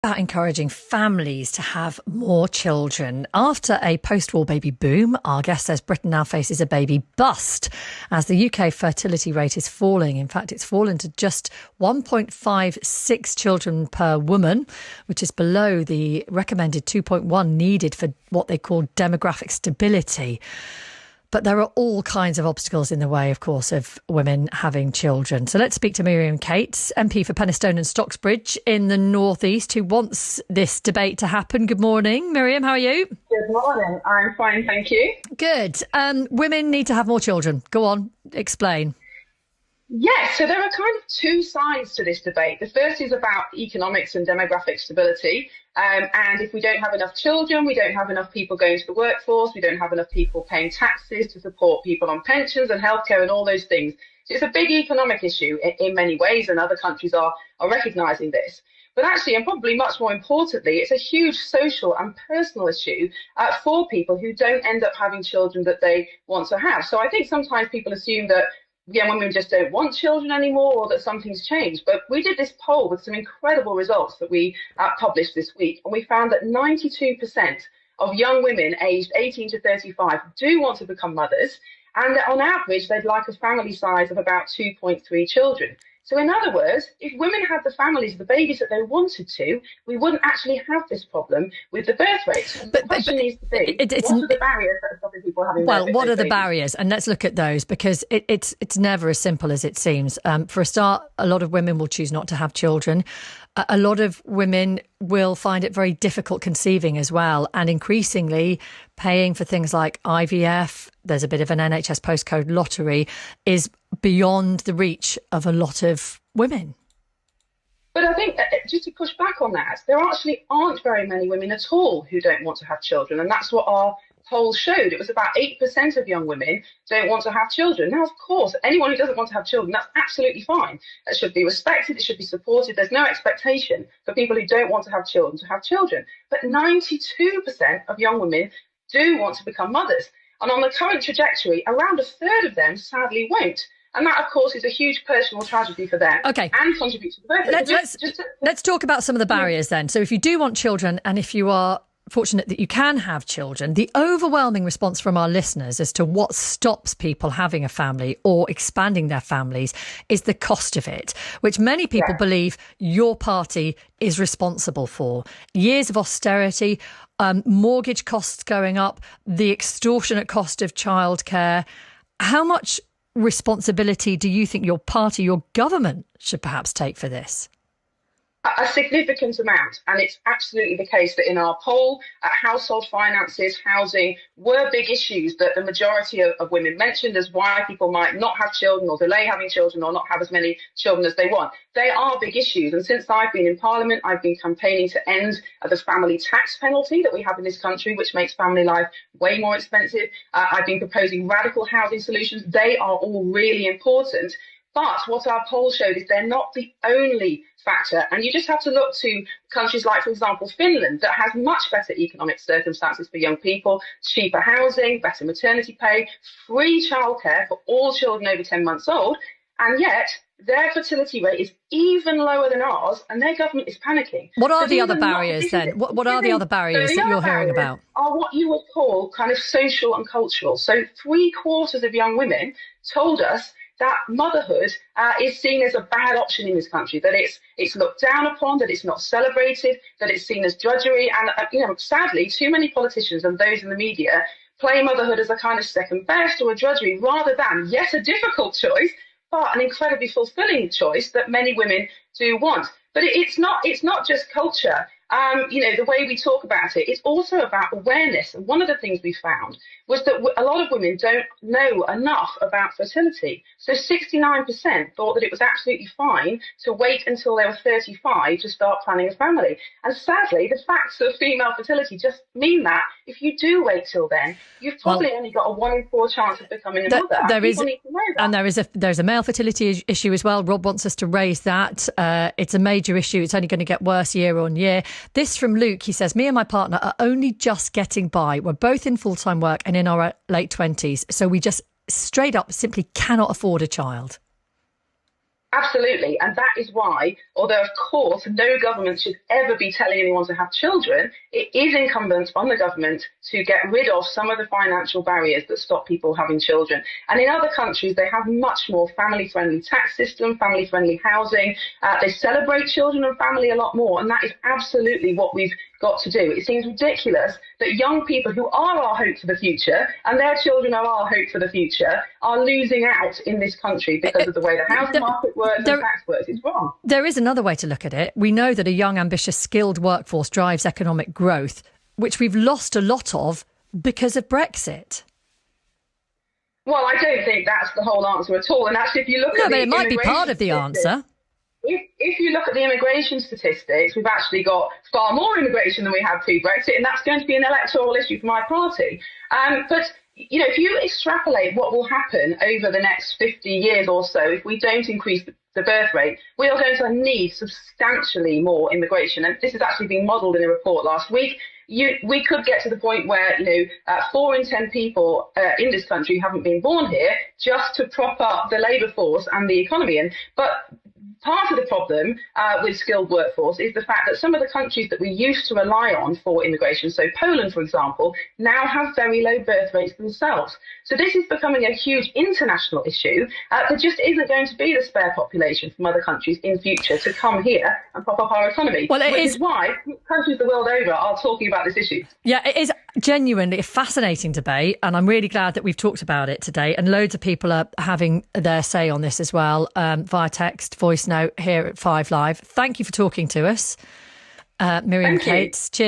About encouraging families to have more children. After a post-war baby boom, our guest says Britain now faces a baby bust as the UK fertility rate is falling. In fact, it's fallen to just 1.56 children per woman, which is below the recommended 2.1 needed for what they call demographic stability. But there are all kinds of obstacles in the way, of course, of women having children. So let's speak to Miriam Cates, MP for Penistone and Stocksbridge in the North East, who wants this debate to happen. Good morning, Miriam. How are you? Good morning. I'm fine, thank you. Good. Women need to have more children. Go on, explain. Yes, so there are kind of two sides to this debate. The first is about economics and demographic stability. And if we don't have enough children, we don't have enough people going to the workforce, we don't have enough people paying taxes to support people on pensions and healthcare and all those things. So it's a big economic issue in many ways, and other countries are recognising this. But actually, and probably much more importantly, it's a huge social and personal issue for people who don't end up having children that they want to have. So I think sometimes people assume that young women just don't want children anymore, or that something's changed. But we did this poll with some incredible results that we published this week, and we found that 92% of young women aged 18 to 35 do want to become mothers, and on average they'd like a family size of about 2.3 children. So in other words, if women had the families, the babies that they wanted to, we wouldn't actually have this problem with the birth rate. The question needs to be, what are the barriers that are stopping people having what are the babies? barriers? And let's look at those, because it's never as simple as it seems. For a start, a lot of women will choose not to have children. A lot of women will find it very difficult conceiving as well, and increasingly paying for things like IVF, there's a bit of an NHS postcode lottery, is beyond the reach of a lot of women. But I think just to push back on that, there actually aren't very many women at all who don't want to have children. And that's what our poll showed. It was about 8% of young women don't want to have children. Now, of course, anyone who doesn't want to have children, that's absolutely fine. That should be respected. It should be supported. There's no expectation for people who don't want to have children to have children. But 92% of young women do want to become mothers. And on the current trajectory, around a third of them sadly won't. And that, of course, is a huge personal tragedy for them. Okay. And contributes to the birth rate. Let's talk about some of the barriers then. So if you do want children, and if you are fortunate that you can have children, the overwhelming response from our listeners as to what stops people having a family or expanding their families is the cost of it, which many people believe your party is responsible for. Years of austerity, mortgage costs going up, the extortionate cost of childcare. How much responsibility do you think your party, your government, should perhaps take for this? A significant amount. And it's absolutely the case that in our poll, household finances, housing were big issues that the majority of women mentioned as why people might not have children or delay having children or not have as many children as they want. They are big issues. And since I've been in Parliament, I've been campaigning to end the family tax penalty that we have in this country, which makes family life way more expensive. I've been proposing radical housing solutions. They are all really important. But what our poll showed is they're not the only factor. And you just have to look to countries like, for example, Finland, that has much better economic circumstances for young people, cheaper housing, better maternity pay, free childcare for all children over 10 months old. And yet their fertility rate is even lower than ours, and their government is panicking. What are the other barriers then? What are the other barriers that you're hearing about? Are what you would call kind of social and cultural. So 3/4 of young women told us that motherhood is seen as a bad option in this country, that it's looked down upon, that it's not celebrated, that it's seen as drudgery. And, sadly, too many politicians and those in the media play motherhood as a kind of second best or a drudgery rather than, yes, a difficult choice, but an incredibly fulfilling choice that many women do want. But it's not just culture. The way we talk about it, it's also about awareness. And one of the things we found was that a lot of women don't know enough about fertility. So 69% thought that it was absolutely fine to wait until they were 35 to start planning a family. And sadly, the facts of female fertility just mean that if you do wait till then, you've probably only got a 1 in 4 chance of becoming a mother. People need to know that. And there's a male fertility issue as well. Rob wants us to raise that. It's a major issue. It's only going to get worse year on year. This from Luke, he says, me and my partner are only just getting by. We're both in full-time work and in our late 20s. So we just straight up simply cannot afford a child. Absolutely. And that is why, although of course no government should ever be telling anyone to have children, it is incumbent on the government to get rid of some of the financial barriers that stop people having children. And in other countries, they have much more family-friendly tax system, family-friendly housing. They celebrate children and family a lot more. And that is absolutely what we've got to do. It seems ridiculous that young people who are our hope for the future, and their children are our hope for the future, are losing out in this country because of the way the housing market works and tax works. It's wrong. There is another way to look at it. We know that a young, ambitious, skilled workforce drives economic growth, which we've lost a lot of because of Brexit. Well, I don't think that's the whole answer at all. And actually, if you look at but it might be part of the answer. If you look at the immigration statistics, we've actually got far more immigration than we had pre-Brexit, and that's going to be an electoral issue for my party. But if you extrapolate what will happen over the next 50 years or so, if we don't increase the birth rate, we are going to need substantially more immigration. And this is actually being modelled in a report last week. We could get to the point where 4 in 10 people in this country haven't been born here, just to prop up the labour force and the economy. But part of the problem with skilled workforce is the fact that some of the countries that we used to rely on for immigration, so Poland, for example, now have very low birth rates themselves. So this is becoming a huge international issue. There just isn't going to be the spare population from other countries in future to come here and prop up our economy. Well, which is why countries the world over are talking about this issue. Yeah, it is genuinely a fascinating debate, and I'm really glad that we've talked about it today. And loads of people are having their say on this as well, via text, voice note here at 5 Live. Thank you for talking to us, Miriam Cates. Cheers.